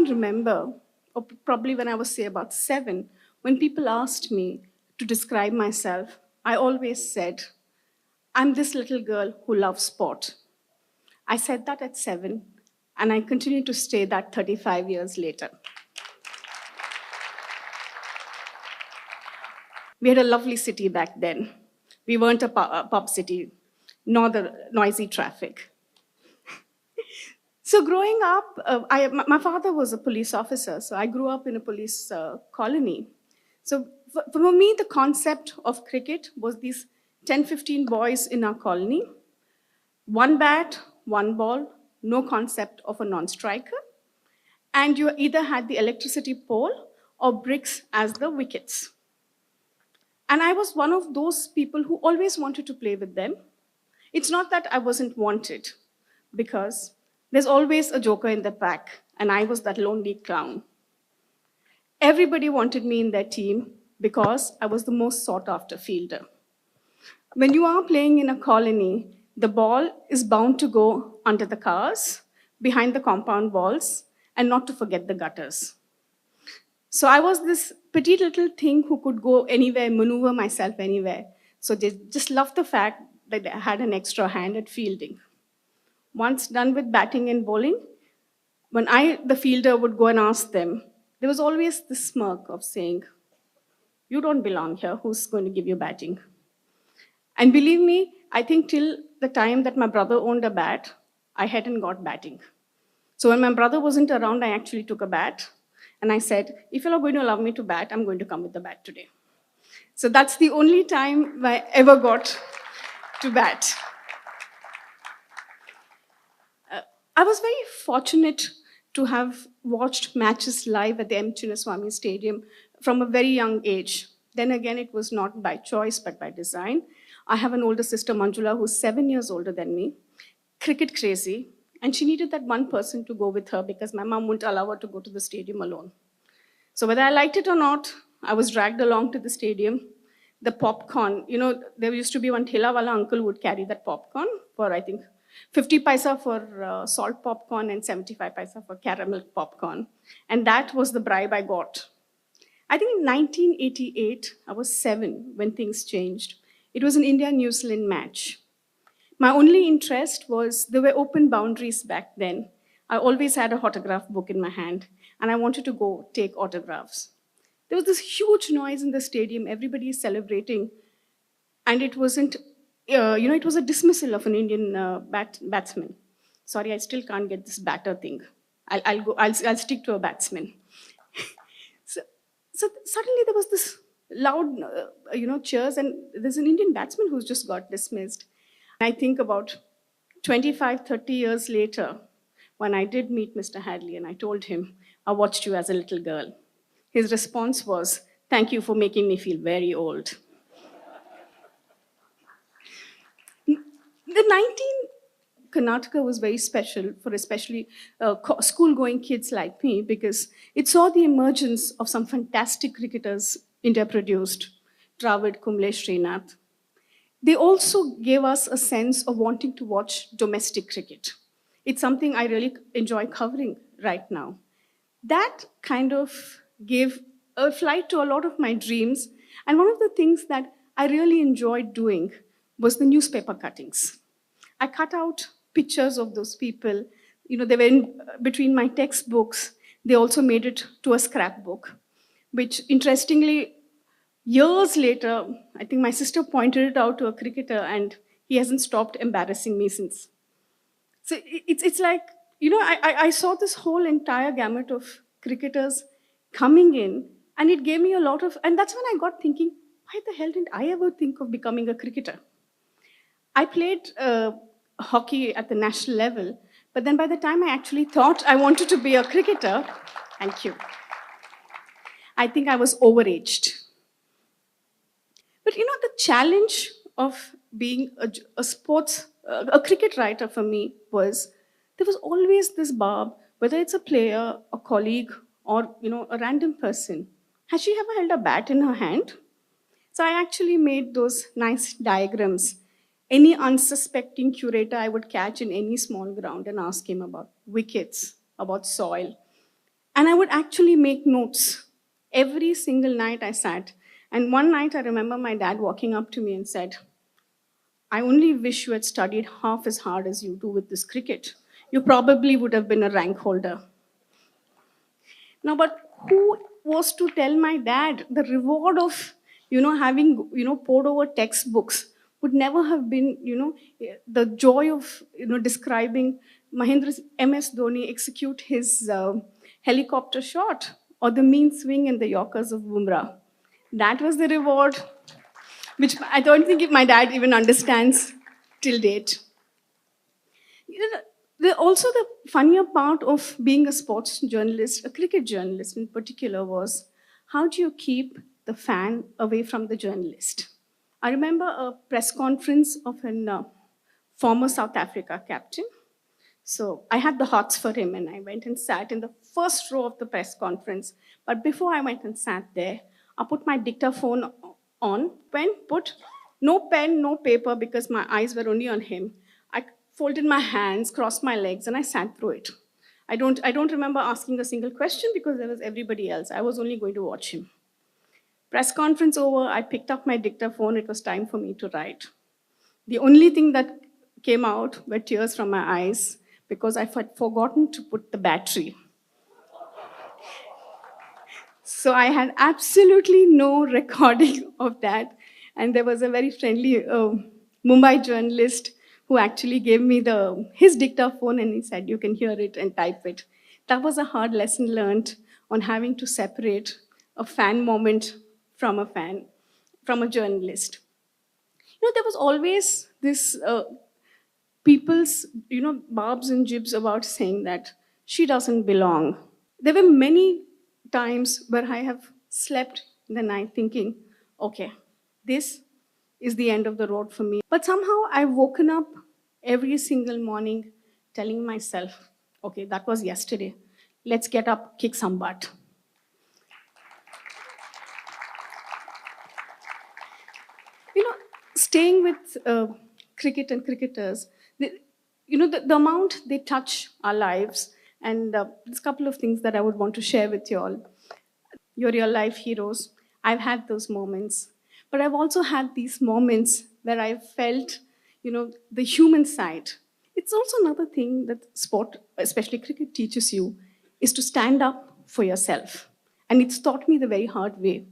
remember, or probably when I was, say, about 7, when people asked me to describe myself, I always said, I'm this little girl who loves sport. I said that at 7, and I continue to stay that 35 years later. We had a lovely city back then. We weren't a pub city, nor the noisy traffic. So growing up, my father was a police officer, so I grew up in a police colony. So for me, the concept of cricket was these 10, 15 boys in our colony, one bat, one ball, no concept of a non-striker, and you either had the electricity pole or bricks as the wickets. And I was one of those people who always wanted to play with them. It's not that I wasn't wanted, because there's always a joker in the pack, and I was that lonely clown. Everybody wanted me in their team because I was the most sought after fielder. When you are playing in a colony, the ball is bound to go under the cars, behind the compound walls, and not to forget the gutters. So I was this petite little thing who could go anywhere, maneuver myself anywhere. So they just loved the fact that I had an extra hand at fielding. Once done with batting and bowling, when I, the fielder, would go and ask them, there was always this smirk of saying, you don't belong here, who's going to give you batting? And believe me, I think till the time that my brother owned a bat, I hadn't got batting. So when my brother wasn't around, I actually took a bat, and I said, if you're going to allow me to bat, I'm going to come with the bat today. So that's the only time I ever got to bat. I was very fortunate to have watched matches live at the M. Chinnaswamy Stadium from a very young age. Then again, it was not by choice, but by design. I have an older sister, Manjula, who's 7 years older than me, cricket crazy, and she needed that one person to go with her because my mom wouldn't allow her to go to the stadium alone. So whether I liked it or not, I was dragged along to the stadium. The popcorn, there used to be one thela wala uncle who would carry that popcorn for, I think, 50 paisa for salt popcorn and 75 paisa for caramel popcorn. And that was the bribe I got. I think in 1988, I was 7 when things changed. It was an India-New Zealand match. My only interest was there were open boundaries back then. I always had a autograph book in my hand, and I wanted to go take autographs. There was this huge noise in the stadium, everybody is celebrating, and it wasn't, it was a dismissal of an Indian batsman. Sorry, I still can't get this batter thing. I'll stick to a batsman. So suddenly there was this loud, cheers, and there's an Indian batsman who's just got dismissed. And I think about 25, 30 years later, when I did meet Mr. Hadley and I told him, I watched you as a little girl. His response was, thank you for making me feel very old. The 19 Karnataka was very special for especially school-going kids like me because it saw the emergence of some fantastic cricketers India produced, Dravid, Kumble, Srinath. They also gave us a sense of wanting to watch domestic cricket. It's something I really enjoy covering right now. That kind of gave a flight to a lot of my dreams. And one of the things that I really enjoyed doing was the newspaper cuttings. I cut out pictures of those people. They were in between my textbooks. They also made it to a scrapbook, which interestingly, years later, I think my sister pointed it out to a cricketer and he hasn't stopped embarrassing me since. So it's like, I saw this whole entire gamut of cricketers coming in and it gave me a lot of, and that's when I got thinking, why the hell didn't I ever think of becoming a cricketer? I played hockey at the national level, but then by the time I actually thought I wanted to be a cricketer, thank you, I think I was overaged. But the challenge of being a cricket writer for me was there was always this barb, whether it's a player, a colleague, or a random person. Has she ever held a bat in her hand? So I actually made those nice diagrams. Any unsuspecting curator I would catch in any small ground and ask him about wickets, about soil. And I would actually make notes. Every single night I sat. And one night I remember my dad walking up to me and said, I only wish you had studied half as hard as you do with this cricket. You probably would have been a rank holder. Now, but who was to tell my dad the reward of, having, poured over textbooks would never have been, the joy of, describing Mahendra's MS Dhoni execute his helicopter shot or the mean swing and the Yorkers of Bumrah. That was the reward, which I don't think my dad even understands till date. Also, the funnier part of being a sports journalist, a cricket journalist in particular, was how do you keep the fan away from the journalist? I remember a press conference of a former South Africa captain. So I had the hots for him, and I went and sat in the first row of the press conference. But before I went and sat there, I put my dictaphone on, put no pen, no paper, because my eyes were only on him. I folded my hands, crossed my legs, and I sat through it. I don't remember asking a single question because there was everybody else. I was only going to watch him. Press conference over, I picked up my dictaphone. It was time for me to write. The only thing that came out were tears from my eyes because I had forgotten to put the battery. So I had absolutely no recording of that. And there was a very friendly Mumbai journalist who actually gave me his dictaphone, and he said, you can hear it and type it. That was a hard lesson learned on having to separate a fan moment from a journalist. There was always this people's, barbs and jibs about saying that she doesn't belong. There were many times where I have slept in the night thinking, okay, this is the end of the road for me. But somehow I've woken up every single morning telling myself, okay, that was yesterday. Let's get up, kick some butt. Staying with cricket and cricketers, the amount they touch our lives, and there's a couple of things that I would want to share with you all. Your real life heroes. I've had those moments, but I've also had these moments where I've felt, the human side. It's also another thing that sport, especially cricket, teaches you, is to stand up for yourself. And it's taught me the very hard way.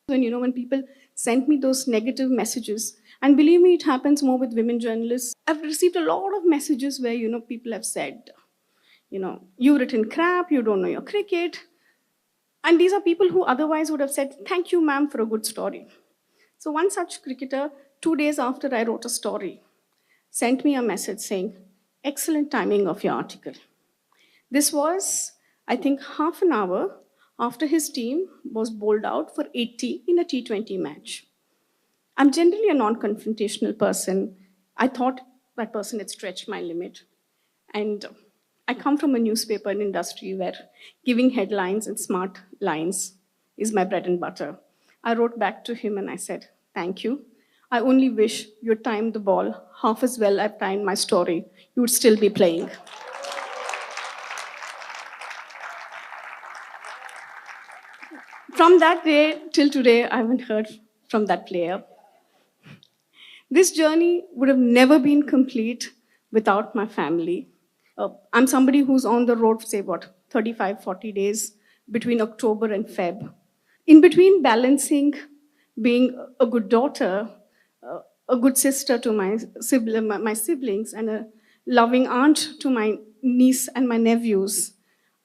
When people send me those negative messages, and believe me, it happens more with women journalists. I've received a lot of messages where, people have said, you've written crap, you don't know your cricket. And these are people who otherwise would have said, thank you, ma'am, for a good story. So one such cricketer, 2 days after I wrote a story, sent me a message saying, excellent timing of your article. This was, I think, half an hour after his team was bowled out for 80 in a T20 match. I'm generally a non-confrontational person. I thought that person had stretched my limit. And I come from a newspaper industry where giving headlines and smart lines is my bread and butter. I wrote back to him and I said, thank you. I only wish you timed the ball half as well I've timed my story. You would still be playing. From that day till today, I haven't heard from that player. This journey would have never been complete without my family. I'm somebody who's on the road, say 35, 40 days between October and Feb. In between balancing being a good daughter, a good sister to my siblings, and a loving aunt to my niece and my nephews,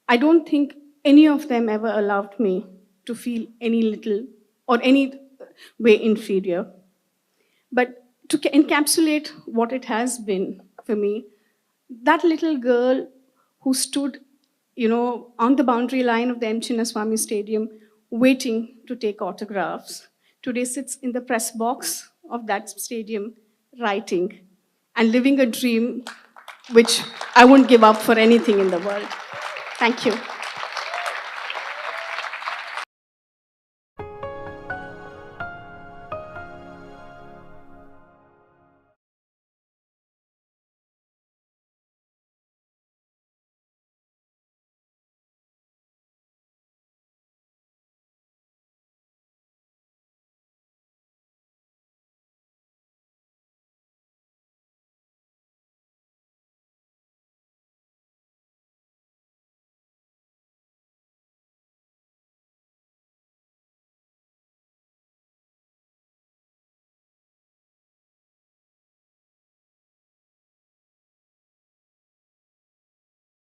I don't think any of them ever allowed me to feel any little or any way inferior. But to encapsulate what it has been for me, that little girl who stood, on the boundary line of the M. Chinnaswamy Stadium, waiting to take autographs, today sits in the press box of that stadium, writing and living a dream which I won't give up for anything in the world. Thank you.